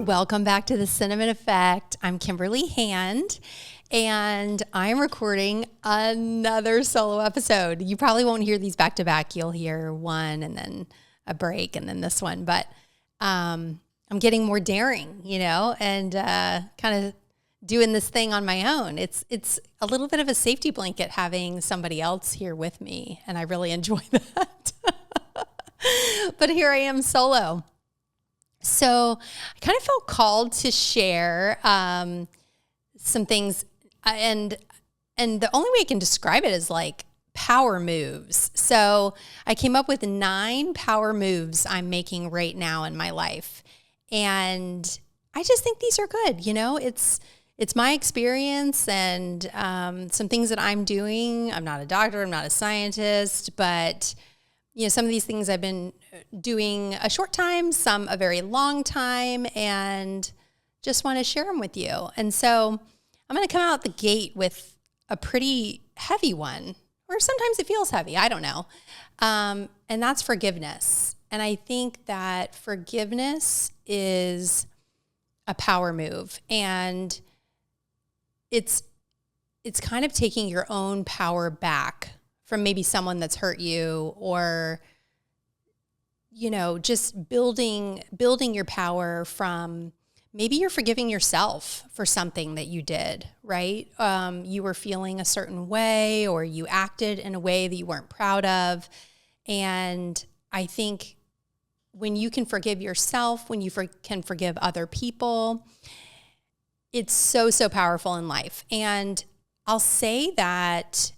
Welcome back to the Cinnamon Effect. I'm Kimberly Hand, and I'm recording another solo episode. You probably won't hear these back to back. You'll hear one and then a break and then this one. But I'm getting more daring, and kind of doing this thing on my own. It's a little bit of a safety blanket having somebody else here with me, and I really enjoy that. But here I am solo. So I kind of felt called to share some things, and the only way I can describe it is like power moves. So I came up with 9 power moves I'm making right now in my life, and I just think these are good. It's my experience and some things that I'm doing. I'm not a doctor, I'm not a scientist, but some of these things I've been doing a short time, some a very long time, and just want to share them with you. And so I'm going to come out the gate with a pretty heavy one, or sometimes it feels heavy. I don't know. And that's forgiveness. And I think that forgiveness is a power move, and it's kind of taking your own power back from maybe someone that's hurt you, or, just building your power from maybe you're forgiving yourself for something that you did, right? You were feeling a certain way, or you acted in a way that you weren't proud of. And I think when you can forgive yourself, when you can forgive other people, it's so, so powerful in life. And I'll say that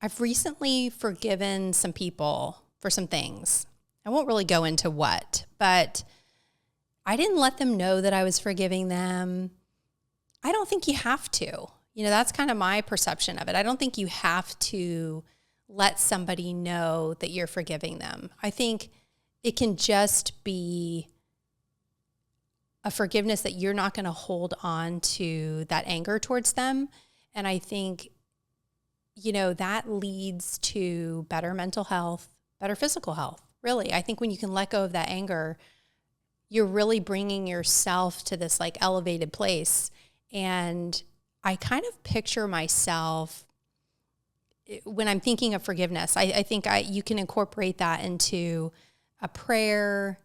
I've recently forgiven some people for some things. I won't really go into what, but I didn't let them know that I was forgiving them. I don't think you have to. That's kind of my perception of it. I don't think you have to let somebody know that you're forgiving them. I think it can just be a forgiveness that you're not going to hold on to that anger towards them. And I think that leads to better mental health, better physical health. Really, I think when you can let go of that anger, you're really bringing yourself to this like elevated place. And I kind of picture myself when I'm thinking of forgiveness. I think you can incorporate that into a prayer.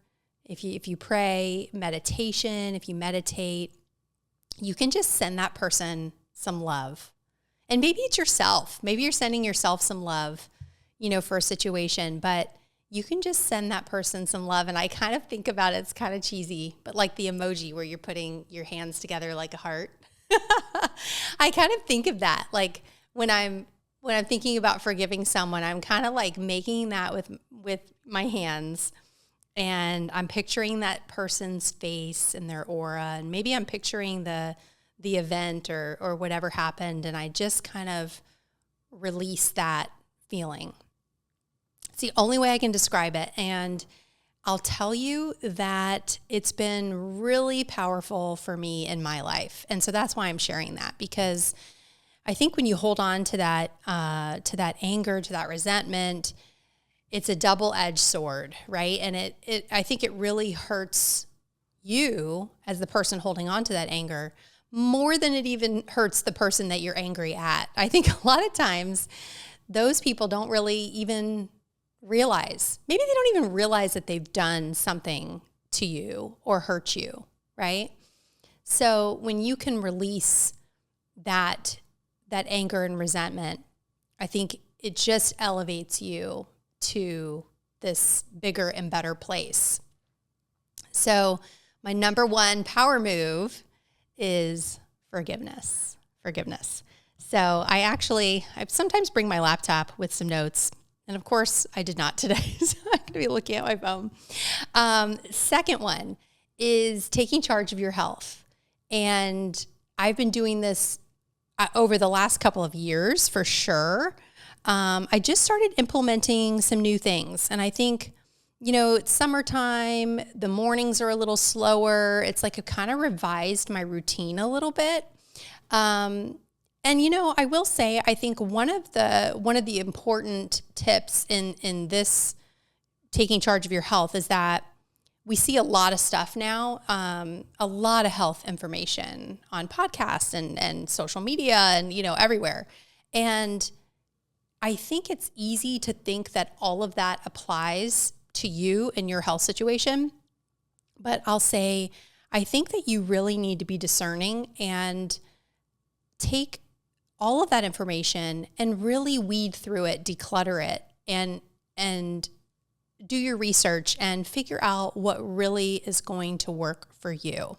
If you pray, meditation, if you meditate, you can just send that person some love. And maybe it's yourself. Maybe you're sending yourself some love, for a situation, but you can just send that person some love. And I kind of think about it, it's kind of cheesy, but like the emoji where you're putting your hands together like a heart. I kind of think of that. Like when I'm thinking about forgiving someone, I'm kind of like making that with my hands, and I'm picturing that person's face and their aura. And maybe I'm picturing the event or whatever happened, and I just kind of release that feeling. It's the only way I can describe it, and I'll tell you that it's been really powerful for me in my life. And so that's why I'm sharing that, because I think when you hold on to that anger, to that resentment, it's a double-edged sword, right? And I think it really hurts you as the person holding on to that anger more than it even hurts the person that you're angry at. I think a lot of times those people don't really even realize, maybe they don't even realize that they've done something to you or hurt you, right? So when you can release that anger and resentment, I think it just elevates you to this bigger and better place. So my number one power move is forgiveness. So I sometimes bring my laptop with some notes. And of course, I did not today, so I'm going to be looking at my phone. Second one is taking charge of your health. And I've been doing this over the last couple of years for sure. I just started implementing some new things. And I think, it's summertime, the mornings are a little slower. It's like I've kind of revised my routine a little bit. And I will say, I think one of the important tips in this taking charge of your health is that we see a lot of stuff now, a lot of health information on podcasts and social media and, everywhere. And I think it's easy to think that all of that applies to you and your health situation. But I'll say, I think that you really need to be discerning and take all of that information and really weed through it, declutter it, and do your research and figure out what really is going to work for you.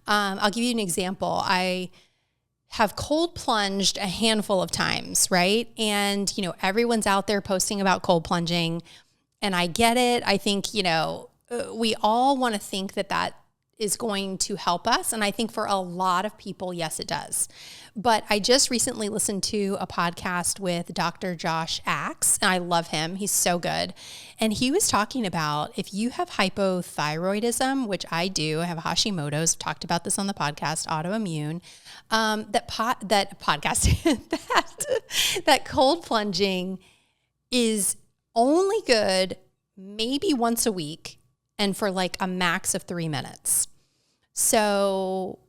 I'll give you an example. I have cold plunged a handful of times, right? And, everyone's out there posting about cold plunging, and I get it. I think, we all want to think that is going to help us. And I think for a lot of people, yes, it does. But I just recently listened to a podcast with Dr. Josh Axe, and I love him. He's so good. And he was talking about if you have hypothyroidism, which I do, I have Hashimoto's, talked about this on the podcast, autoimmune, that cold plunging is only good maybe once a week and for like a max of 3 minutes. So,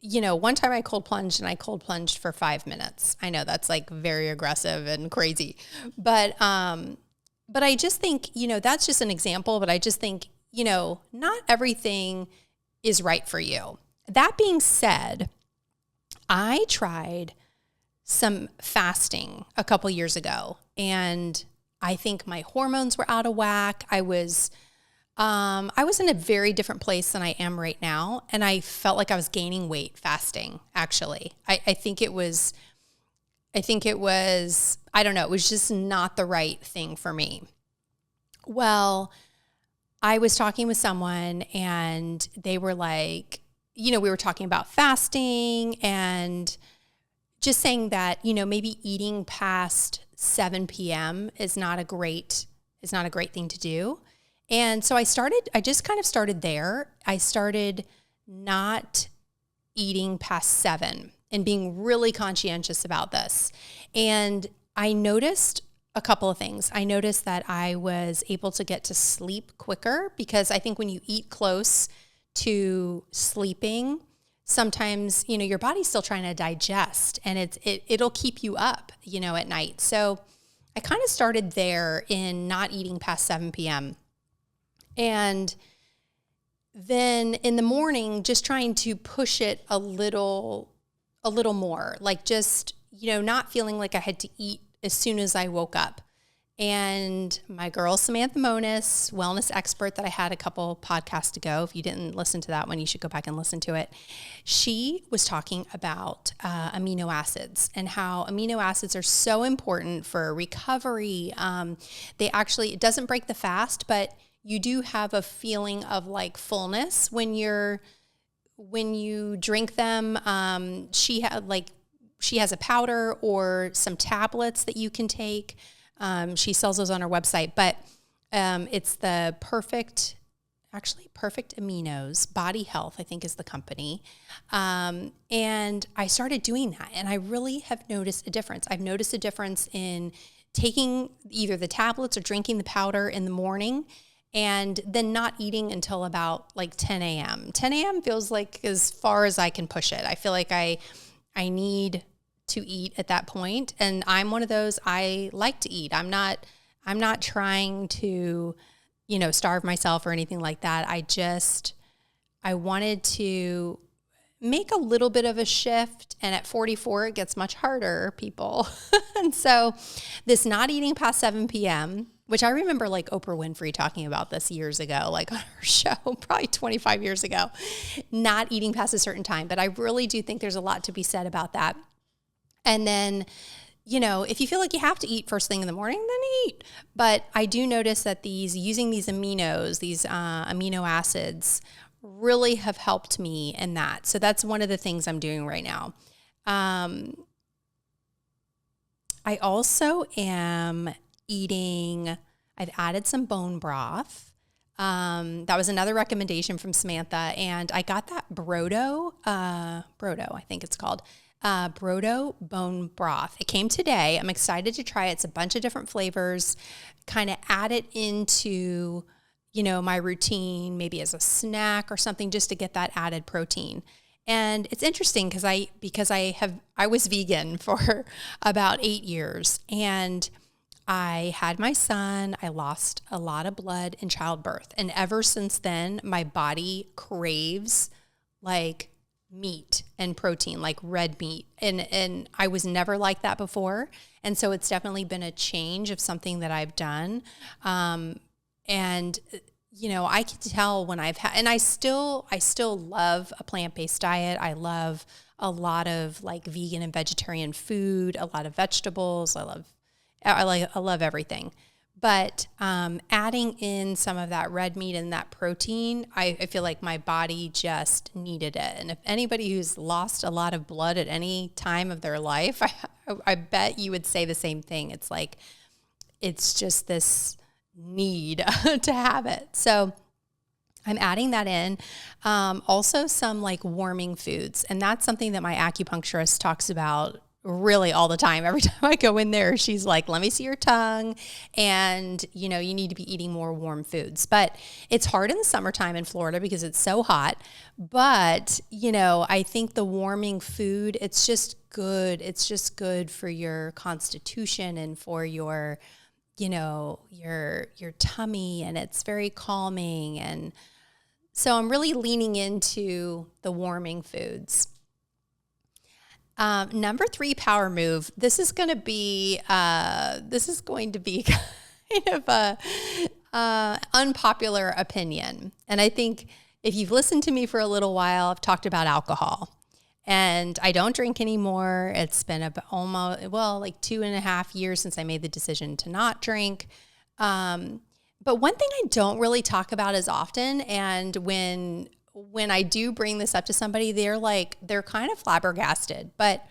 one time I cold plunged for 5 minutes. I know that's like very aggressive and crazy, but I just think, that's just an example, but I just think, not everything is right for you. That being said, I tried some fasting a couple years ago, and I think my hormones were out of whack. I was in a very different place than I am right now. And I felt like I was gaining weight fasting, actually. I think it was, I don't know, it was just not the right thing for me. Well, I was talking with someone and they were like, we were talking about fasting and just saying that, maybe eating past 7 p.m. is not a great thing to do. And so I just kind of started there. I started not eating past 7 and being really conscientious about this. And I noticed a couple of things. I noticed that I was able to get to sleep quicker because I think when you eat close to sleeping, sometimes, your body's still trying to digest and it'll keep you up, at night. So I kind of started there in not eating past 7 p.m. And then in the morning, just trying to push it a little more, like just, not feeling like I had to eat as soon as I woke up. And my girl, Samantha Monis, wellness expert that I had a couple podcasts ago, if you didn't listen to that one, you should go back and listen to it. She was talking about amino acids and how amino acids are so important for recovery. It doesn't break the fast, but you do have a feeling of like fullness when you drink them. She has a powder or some tablets that you can take. She sells those on her website, but it's the Perfect Aminos, Body Health, I think is the company. And I started doing that and I really have noticed a difference. I've noticed a difference in taking either the tablets or drinking the powder in the morning and then not eating until about like 10 a.m. 10 a.m. feels like as far as I can push it. I feel like I need to eat at that point. And I'm one of those, I like to eat. I'm not trying to, starve myself or anything like that. I wanted to make a little bit of a shift. And at 44, it gets much harder, people. And so this not eating past 7 p.m., which I remember like Oprah Winfrey talking about this years ago, like on her show, probably 25 years ago, not eating past a certain time. But I really do think there's a lot to be said about that. And then, if you feel like you have to eat first thing in the morning, then eat. But I do notice that using these aminos, these amino acids really have helped me in that. So that's one of the things I'm doing right now. I also am I've added some bone broth. That was another recommendation from Samantha. And I got that Brodo, I think it's called. Brodo bone broth. It came today. I'm excited to try it. It's a bunch of different flavors, kind of add it into, my routine, maybe as a snack or something, just to get that added protein. And it's interesting because I was vegan for about 8 years, and I had my son. I lost a lot of blood in childbirth. And ever since then, my body craves like meat and protein, like red meat. And I was never like that before. And so it's definitely been a change of something that I've done. And I can tell when I've had, and I still love a plant-based diet. I love a lot of like vegan and vegetarian food, a lot of vegetables. I love everything. But adding in some of that red meat and that protein, I feel like my body just needed it. And if anybody who's lost a lot of blood at any time of their life, I bet you would say the same thing. It's like, it's just this need to have it. So I'm adding that in. Also some like warming foods. And that's something that my acupuncturist talks about really all the time. Every time I go in there, she's like, let me see your tongue. And, you need to be eating more warm foods. But it's hard in the summertime in Florida because it's so hot. But, I think the warming food, it's just good. It's just good for your constitution and for your, your tummy. And it's very calming. And so I'm really leaning into the warming foods. Number 3 power move. This is going to be kind of a unpopular opinion. And I think if you've listened to me for a little while, I've talked about alcohol, and I don't drink anymore. It's been almost 2.5 years since I made the decision to not drink. But one thing I don't really talk about as often, and when I do bring this up to somebody, they're kind of flabbergasted, but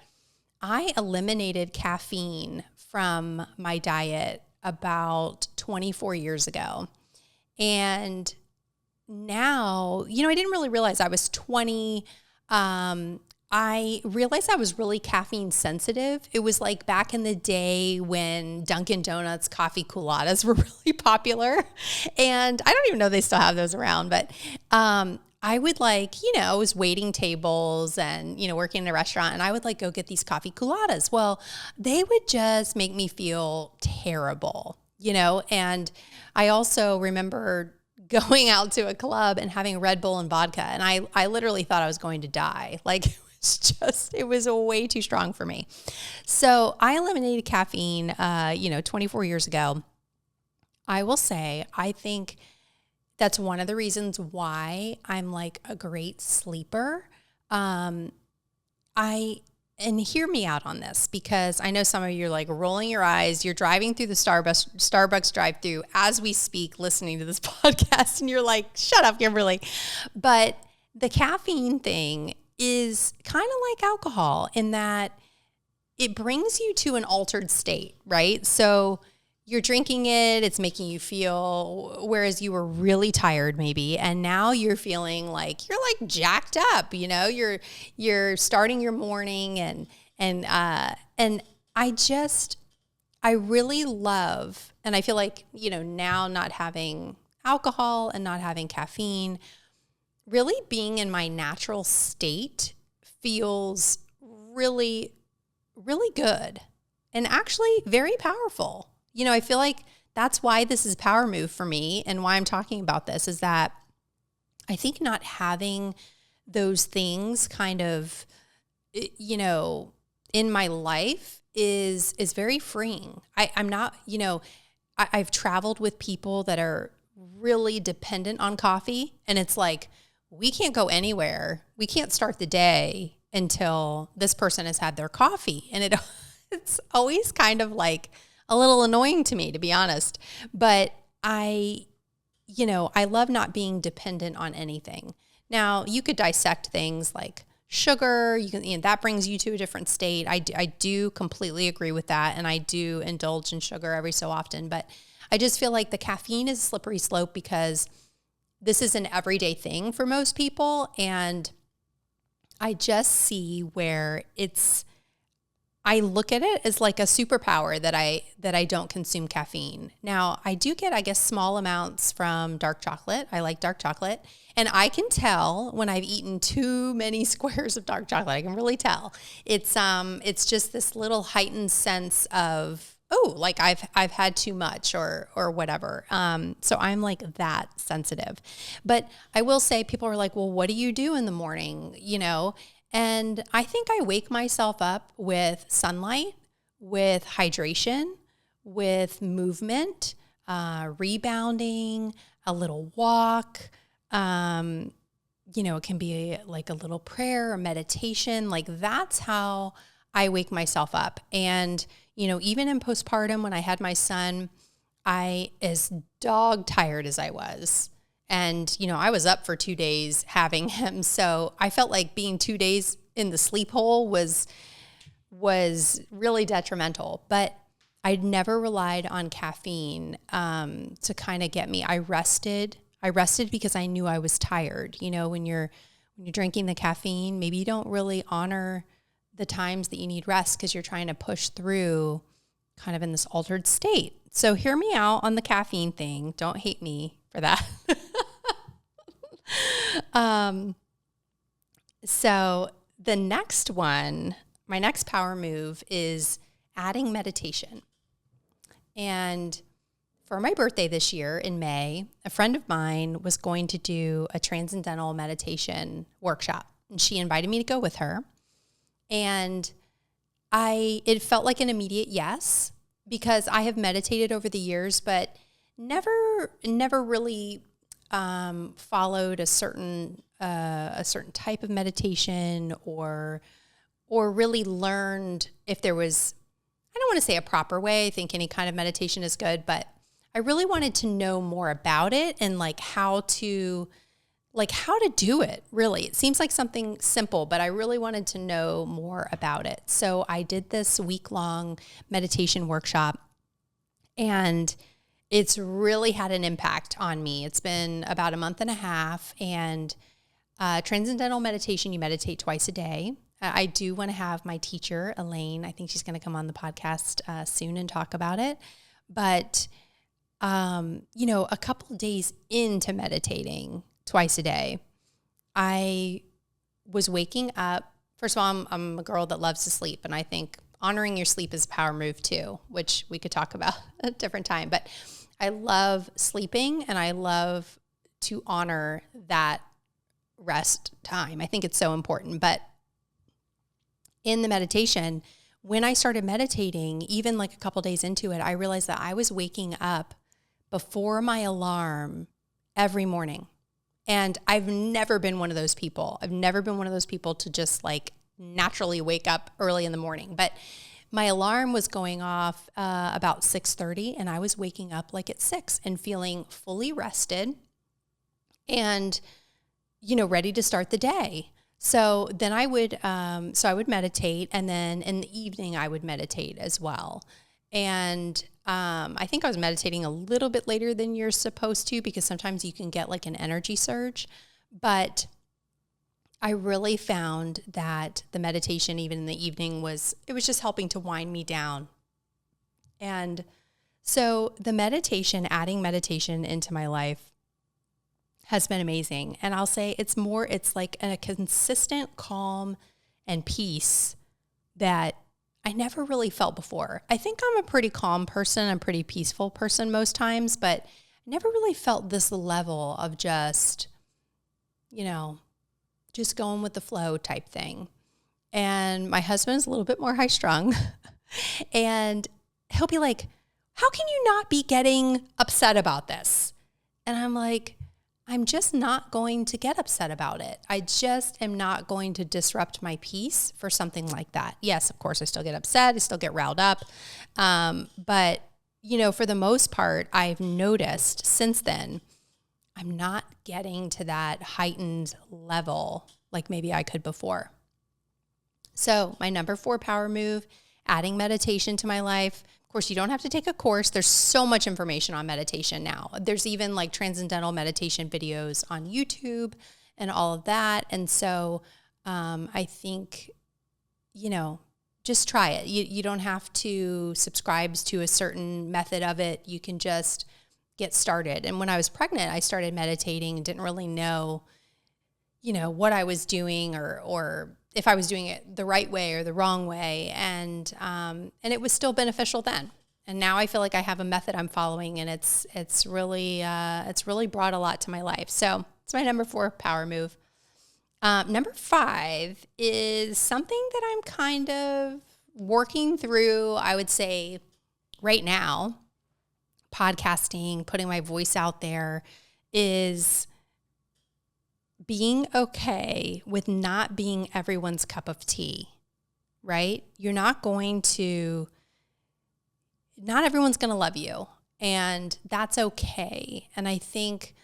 I eliminated caffeine from my diet about 24 years ago. And now, I didn't really realize I was 20. I realized I was really caffeine sensitive. It was like back in the day when Dunkin' Donuts coffee culottes were really popular. And I don't even know if they still have those around, but I would I was waiting tables and, working in a restaurant, and I would go get these coffee culottes. Well, they would just make me feel terrible, and I also remember going out to a club and having Red Bull and vodka. And I literally thought I was going to die. It was way too strong for me. So I eliminated caffeine, 24 years ago. I will say, I think that's one of the reasons why I'm a great sleeper. And hear me out on this, because I know some of you are rolling your eyes. You're driving through the Starbucks drive-through as we speak, listening to this podcast, and you're like, shut up, Kimberly. But the caffeine thing is kind of like alcohol in that it brings you to an altered state, right? So you're drinking it, it's making you feel, whereas you were really tired maybe, and now you're feeling you're jacked up, you're starting your morning and I really love, and I feel now not having alcohol and not having caffeine, really being in my natural state feels really, really good and actually very powerful. I feel like that's why this is a power move for me, and why I'm talking about this is that I think not having those things kind of, in my life is very freeing. I'm not, I've traveled with people that are really dependent on coffee, and it's we can't go anywhere. We can't start the day until this person has had their coffee. And it's always kind of a little annoying to me, to be honest. But I love not being dependent on anything. Now, you could dissect things like sugar. That brings you to a different state. I do completely agree with that. And I do indulge in sugar every so often. But I just feel like the caffeine is a slippery slope, because this is an everyday thing for most people. And I just see where I look at it as like a superpower that I don't consume caffeine. Now, I do get, I guess, small amounts from dark chocolate. I like dark chocolate. And I can tell when I've eaten too many squares of dark chocolate. I can really tell. It's just this little heightened sense of, oh, like I've had too much or whatever. So I'm like that sensitive. But I will say, people are like, well, what do you do in the morning? You know? And I think I wake myself up with sunlight, with hydration, with movement, rebounding, a little walk. It can be like a little prayer or meditation. Like that's how I wake myself up. And, even in postpartum, when I had my son, as dog tired as I was, and, I was up for 2 days having him. So I felt like being 2 days in the sleep hole was really detrimental, but I'd never relied on caffeine, to kind of get me. I rested because I knew I was tired. When you're drinking the caffeine, maybe you don't really honor the times that you need rest because you're trying to push through kind of in this altered state. So hear me out on the caffeine thing. Don't hate me for that. So the next one, my next power move is adding meditation. And for my birthday this year in May, a friend of mine was going to do a transcendental meditation workshop, and she invited me to go with her. And it felt like an immediate yes, because I have meditated over the years, but never really followed a certain type of meditation or really learned if there was, I don't want to say a proper way. I think any kind of meditation is good, but I really wanted to know more about it and how to do it, really. It seems like something simple, but I really wanted to know more about it. So I did this week-long meditation workshop, and it's really had an impact on me. It's been about a month and a half, and transcendental meditation, you meditate twice a day. I do want to have my teacher, Elaine, I think she's going to come on the podcast soon and talk about it. But, a couple of days into meditating twice a day, I was waking up. First of all, I'm a girl that loves to sleep, and I think honoring your sleep is a power move too, which we could talk about at a different time. But I love sleeping, and I love to honor that rest time. I think it's so important. But in the meditation, when I started meditating, even a couple days into it, I realized that I was waking up before my alarm every morning. And I've never been one of those people. I've never been one of those people to just naturally wake up early in the morning. But my alarm was going off about 6:30, and I was waking up at 6 and feeling fully rested and, ready to start the day. So then I would meditate, and then in the evening I would meditate as well. And I think I was meditating a little bit later than you're supposed to, because sometimes you can get an energy surge. But I really found that the meditation, even in the evening, was just helping to wind me down. And so adding meditation into my life has been amazing. And I'll say it's like a consistent calm and peace that I never really felt before. I think I'm a pretty calm person, I'm a pretty peaceful person most times, but I never really felt this level of just going with the flow type thing. And my husband's a little bit more high strung, and he'll be like, how can you not be getting upset about this? And I'm like, I'm just not going to get upset about it. I just am not going to disrupt my peace for something like that. Yes, of course, I still get upset. I still get riled up. But, for the most part, I've noticed since then, I'm not getting to that heightened level like maybe I could before. So my number 4 power move, adding meditation to my life. Of course, you don't have to take a course. There's so much information on meditation now. There's even transcendental meditation videos on YouTube and all of that. And so I think, just try it. You don't have to subscribe to a certain method of it. You can just get started. And when I was pregnant, I started meditating and didn't really know, what I was doing or if I was doing it the right way or the wrong way. And it was still beneficial then. And now I feel like I have a method I'm following, and it's really brought a lot to my life. So it's my number 4 power move. Number 5 is something that I'm kind of working through, I would say right now, podcasting, putting my voice out there, is being okay with not being everyone's cup of tea, right? Not everyone's going to love you, and that's okay. And I think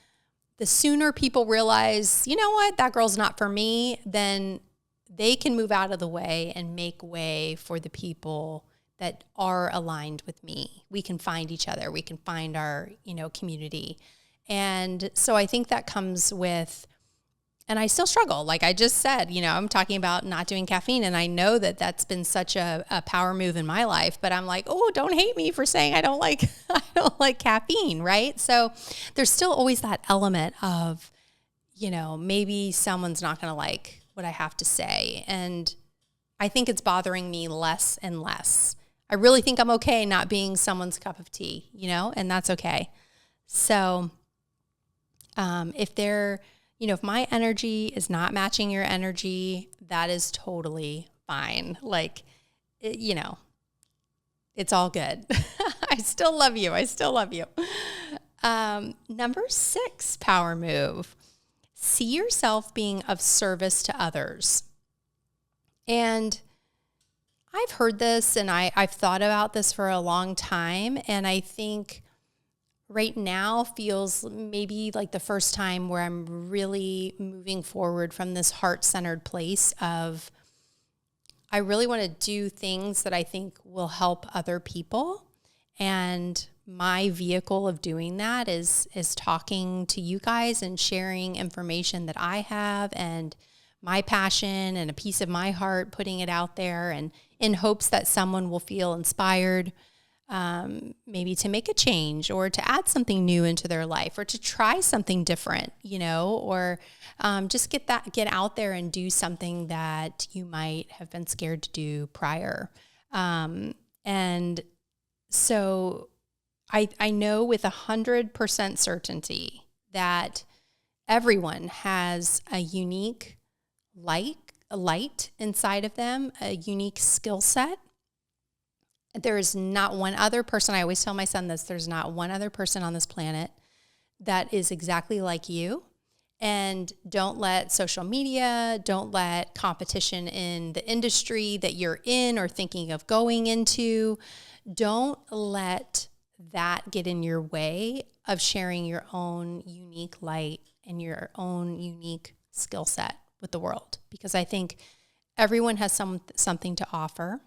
the sooner people realize, you know what, that girl's not for me, then they can move out of the way and make way for the people that are aligned with me. We can find each other. We can find our, community. And so I think that comes with, and I still struggle. Like I just said, I'm talking about not doing caffeine, and I know that that's been such a power move in my life, but I'm like, oh, don't hate me for saying I don't like caffeine, right? So there's still always that element of, maybe someone's not going to like what I have to say. And I think it's bothering me less and less. I really think I'm okay not being someone's cup of tea, and that's okay. So if my energy is not matching your energy, that is totally fine. Like, it's all good. I still love you. Number 6 power move, see yourself being of service to others. And I've heard this, and I've thought about this for a long time. And I think right now feels maybe like the first time where I'm really moving forward from this heart-centered place of, I really want to do things that I think will help other people. And my vehicle of doing that is talking to you guys and sharing information that I have and my passion and a piece of my heart, putting it out there, and in hopes that someone will feel inspired, maybe to make a change or to add something new into their life or to try something different, or just get out there and do something that you might have been scared to do prior. And so I know with 100% certainty that everyone has a unique light inside of them, a unique skill set. There is not one other person, I always tell my son this, there's not one other person on this planet that is exactly like you. And don't let social media, don't let competition in the industry that you're in or thinking of going into, don't let that get in your way of sharing your own unique light and your own unique skill set with the world. Because I think everyone has something to offer.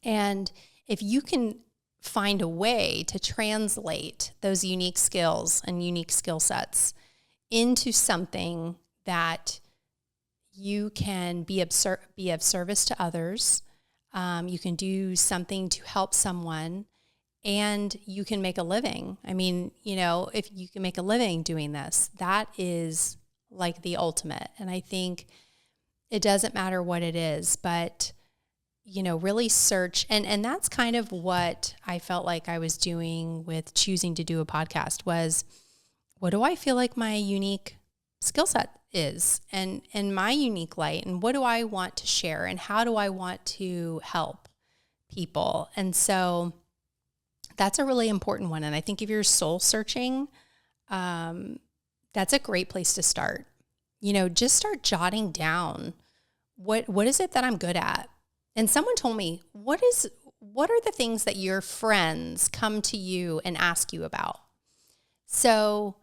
And if you can find a way to translate those unique skills and unique skill sets into something that you can be of service to others, you can do something to help someone, and you can make a living. I mean, if you can make a living doing this, that is like the ultimate. And I think it doesn't matter what it is, but really search. And that's kind of what I felt like I was doing with choosing to do a podcast was, what do I feel like my unique skill set is and my unique light, and what do I want to share, and how do I want to help people? And so that's a really important one. And I think if you're soul searching, that's a great place to start. Just start jotting down what is it that I'm good at? And someone told me, what are the things that your friends come to you and ask you about? So,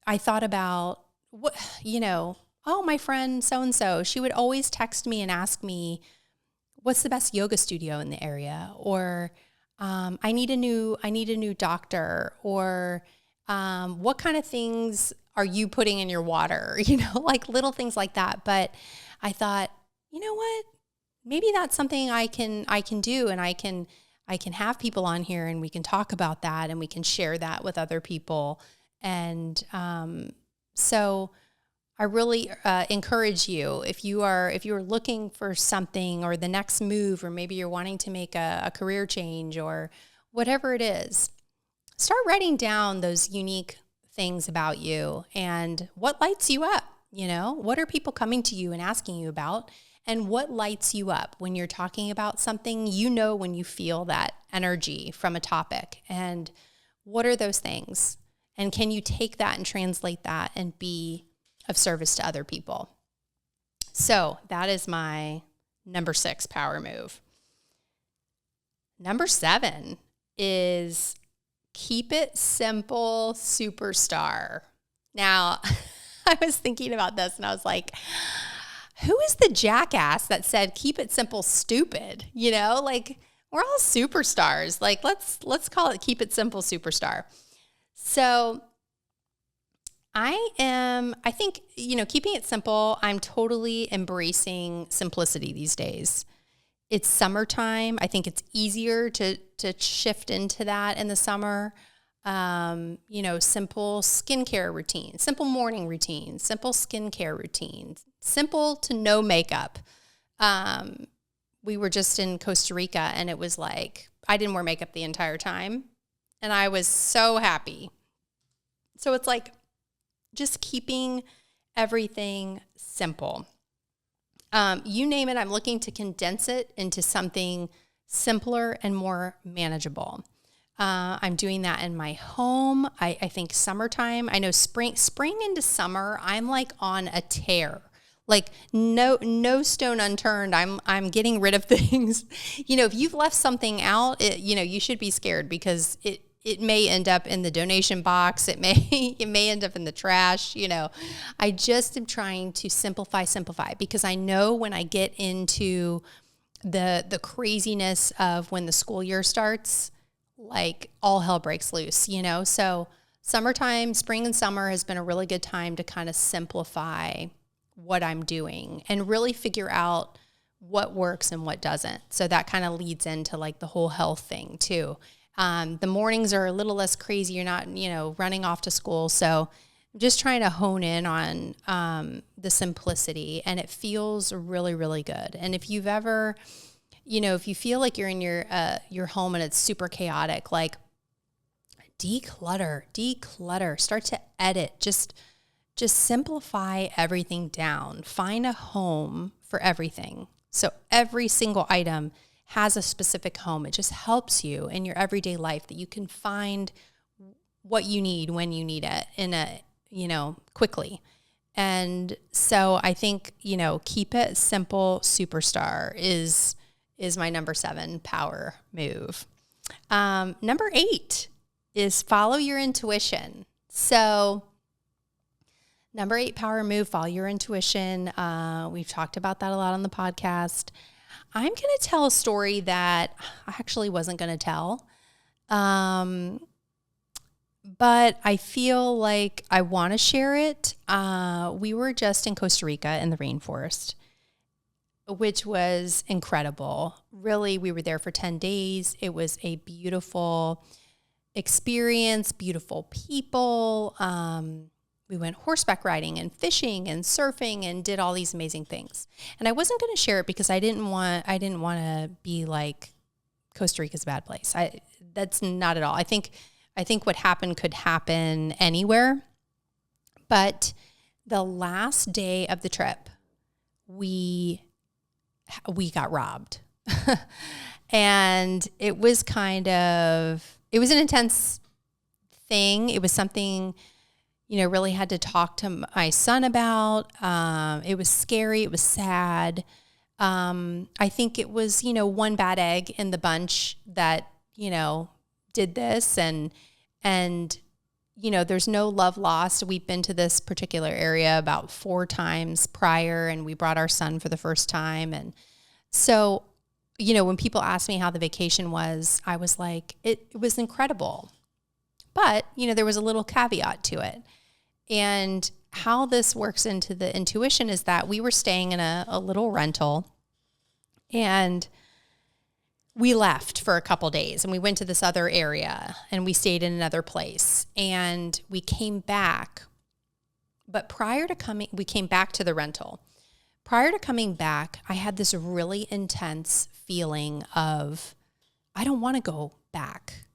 I thought about my friend so-and-so, she would always text me and ask me, what's the best yoga studio in the area? Or, I need a new doctor, or, what kind of things are you putting in your water? Like little things like that. But I thought, you know what? Maybe that's something I can do, and I can have people on here and we can talk about that and we can share that with other people. And so I really encourage you, if you're looking for something or the next move, or maybe you're wanting to make a career change or whatever it is, start writing down those unique things about you and what lights you up. What are people coming to you and asking you about? And what lights you up when you're talking about something, when you feel that energy from a topic. And what are those things? And can you take that and translate that and be of service to other people? So that is my number 6 power move. Number 7 is keep it simple, superstar. Now, I was thinking about this and I was like, who is the jackass that said, keep it simple, stupid? We're all superstars. Let's call it keep it simple, superstar. So I think, keeping it simple, I'm totally embracing simplicity these days. It's summertime. I think it's easier to shift into that in the summer. Simple skincare routine, simple morning routine, simple skincare routines, simple to no makeup. We were just in Costa Rica and it was like, I didn't wear makeup the entire time and I was so happy. So it's like just keeping everything simple. You name it, I'm looking to condense it into something simpler and more manageable. I'm doing that in my home. I think summertime, I know spring into summer, I'm like on a tear, like no stone unturned. I'm getting rid of things. If you've left something out, you should be scared because it may end up in the donation box. It may end up in the trash. I just am trying to simplify because I know when I get into the craziness of when the school year starts, like all hell breaks loose, So summertime, spring and summer has been a really good time to kind of simplify what I'm doing and really figure out what works and what doesn't. So that kind of leads into like the whole health thing too. The mornings are a little less crazy. You're not, running off to school. So I'm just trying to hone in on the simplicity, and it feels really, really good. And if you've ever, if you feel like you're in your home and it's super chaotic, like declutter, start to edit, just simplify everything down. Find a home for everything. So every single item has a specific home. It just helps you in your everyday life that you can find what you need when you need it quickly. And so I think, keep it simple, superstar is my number 7 power move. Number 8 is follow your intuition. So number 8 power move, follow your intuition. We've talked about that a lot on the podcast. I'm going to tell a story that I actually wasn't going to tell. But I feel like I want to share it. We were just in Costa Rica in the rainforest, which was incredible. Really, we were there for 10 days. It was a beautiful experience, beautiful people. We went horseback riding and fishing and surfing and did all these amazing things. And I wasn't going to share it because I didn't want to be like Costa Rica's a bad place. That's not at all. I think what happened could happen anywhere. But the last day of the trip, we got robbed. And it was an intense thing. It was something, really had to talk to my son about. It was scary. It was sad. I think it was, one bad egg in the bunch that, did this and there's no love lost. We've been to this particular area about 4 times prior, and we brought our son for the first time. And so, when people ask me how the vacation was, I was like, it was incredible. But, there was a little caveat to it. And how this works into the intuition is that we were staying in a little rental, and we left for a couple days and we went to this other area and we stayed in another place and we came back. But we came back to the rental. Prior to coming back, I had this really intense feeling of, I don't want to go back.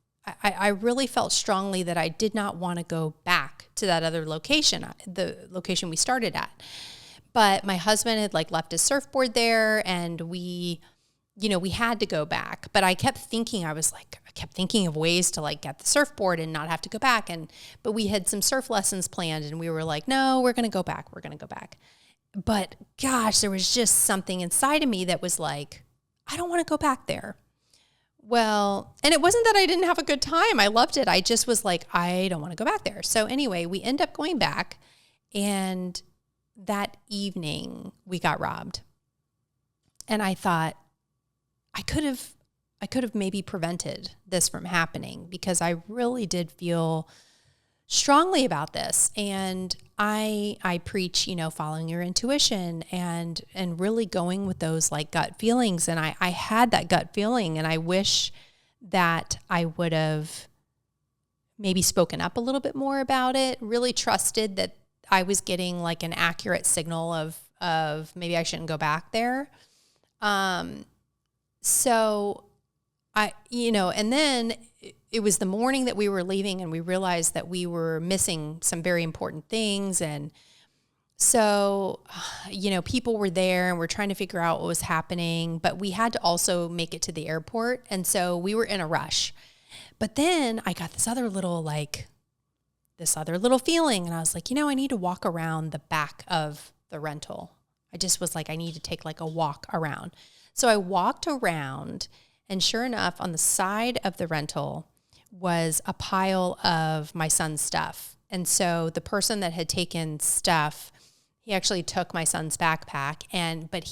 I really felt strongly that I did not want to go back to that other location, the location we started at. But my husband had left his surfboard there, and we had to go back. But I kept thinking, I kept thinking of ways to get the surfboard and not have to go back. But we had some surf lessons planned, and we were like, no, we're going to go back. We're going to go back. But gosh, there was just something inside of me that was like, I don't want to go back there. Well, and it wasn't that I didn't have a good time. I loved it. I just was like, I don't want to go back there. So anyway, we end up going back, and that evening we got robbed. And I thought, I could have maybe prevented this from happening, because I really did feel strongly about this. And I preach, following your intuition and really going with those gut feelings. And I had that gut feeling, and I wish that I would have maybe spoken up a little bit more about it, really trusted that I was getting an accurate signal of maybe I shouldn't go back there. So and then it was the morning that we were leaving, and we realized that we were missing some very important things. And so, people were there and we're trying to figure out what was happening, but we had to also make it to the airport. And so we were in a rush. But then I got this other little feeling, and I was like, I need to walk around the back of the rental. I just was like, I need to take a walk around. So I walked around, and sure enough, on the side of the rental was a pile of my son's stuff. And so the person that had taken stuff, he actually took my son's backpack, but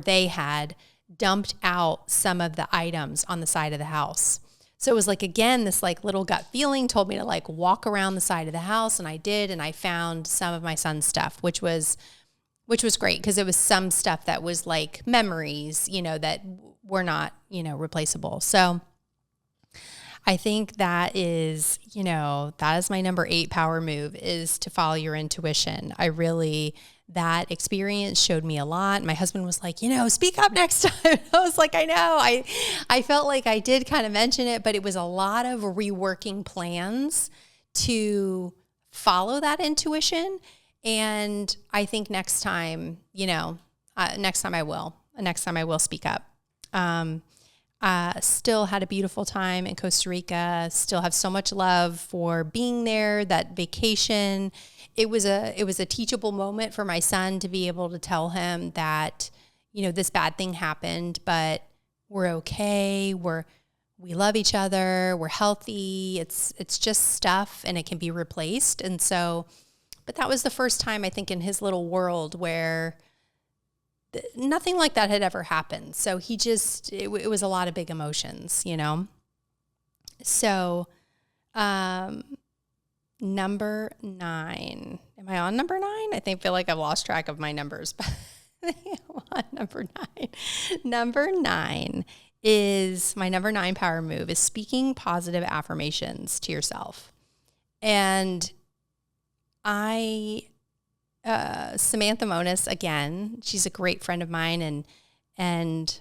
they had dumped out some of the items on the side of the house. So it was again, this little gut feeling told me to walk around the side of the house. And I did. And I found some of my son's stuff, which was great, because it was some stuff that was memories, that were not, replaceable. So I think that is my number 8 power move, is to follow your intuition. That experience showed me a lot. My husband was like, speak up next time. I was like, I know. I felt like I did kind of mention it, but it was a lot of reworking plans to follow that intuition. And I think next time I will speak up. Still had a beautiful time in Costa Rica, still have so much love for being there, that vacation. It was a teachable moment for my son to be able to tell him that, this bad thing happened, but we're okay. We love each other. We're healthy. It's just stuff, and it can be replaced. And so, but that was the first time, I think, in his little world where nothing like that had ever happened. So it was a lot of big emotions, So, number 9. Am I on number 9? I feel like I've lost track of my numbers, but I'm on number 9. Number 9 is my number 9 power move, is speaking positive affirmations to yourself. And Samantha Monis, again, she's a great friend of mine. And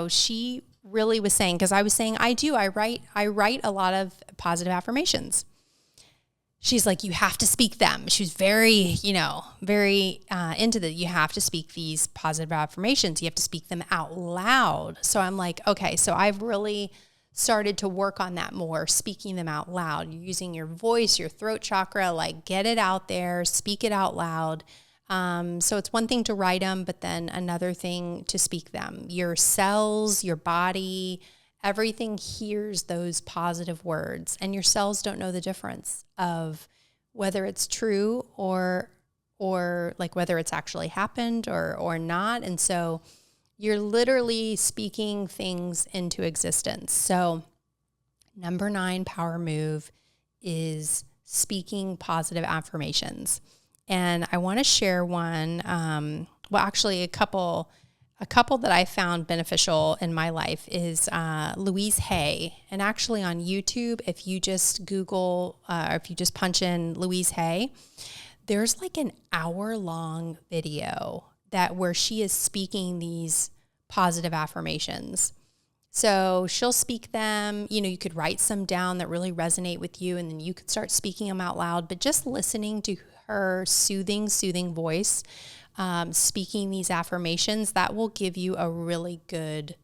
she really was saying, because I was saying, I write a lot of positive affirmations. She's like, you have to speak them. She was very into that. You have to speak these positive affirmations. You have to speak them out loud. So I'm like, okay, so I've really started to work on that more, speaking them out loud. You're using your voice, your throat chakra, get it out there, speak it out loud. So it's one thing to write them, but then another thing to speak them. Your cells, your body, everything hears those positive words, and your cells don't know the difference of whether it's true or whether it's actually happened or not. And so you're literally speaking things into existence. So number 9 power move is speaking positive affirmations. And I want to share one, actually a couple that I found beneficial in my life is Louise Hay. And actually on YouTube, if you just Google, or if you just punch in Louise Hay, there's like an hour-long video where she is speaking these positive affirmations. So she'll speak them, you could write some down that really resonate with you, and then you could start speaking them out loud. But just listening to her soothing voice, speaking these affirmations, that will give you a really good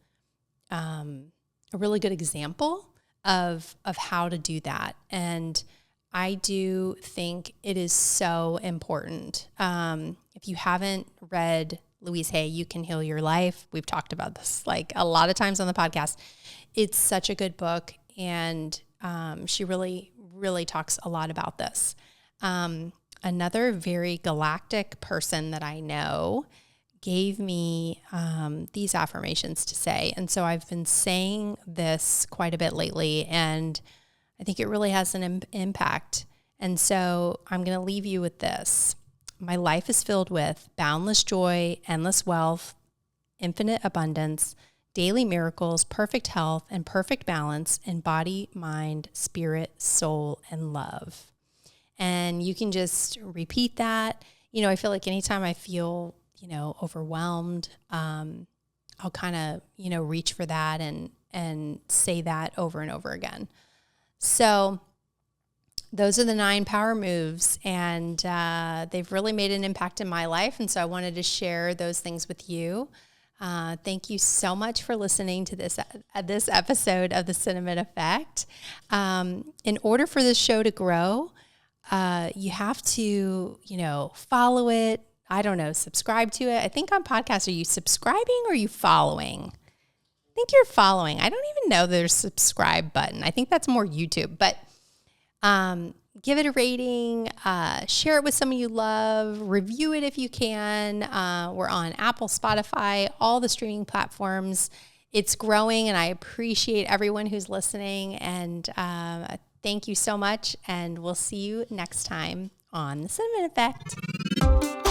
example of how to do that. And I do think it is so important. If you haven't read Louise Hay, You Can Heal Your Life, we've talked about this like a lot of times on the podcast. It's such a good book, and she really, really talks a lot about this. Another very galactic person that I know gave me these affirmations to say. And so I've been saying this quite a bit lately, and I think it really has an impact. And so I'm going to leave you with this. My life is filled with boundless joy, endless wealth, infinite abundance, daily miracles, perfect health, and perfect balance in body, mind, spirit, soul, and love. And you can just repeat that. I feel like anytime I feel, overwhelmed, I'll kind of, reach for that and say that over and over again. So those are the 9 power moves, and they've really made an impact in my life. And so I wanted to share those things with you. Thank you so much for listening to this episode of The Cinnamon Effect. In order for this show to grow, you have to, follow it. I don't know, subscribe to it. I think on podcasts, are you subscribing or are you following? I think you're following. I don't even know there's a subscribe button. I think that's more YouTube, but give it a rating, share it with someone you love, review it if you can. We're on Apple, Spotify, all the streaming platforms. It's growing, and I appreciate everyone who's listening, and thank you so much, and we'll see you next time on The Cinnamon Effect.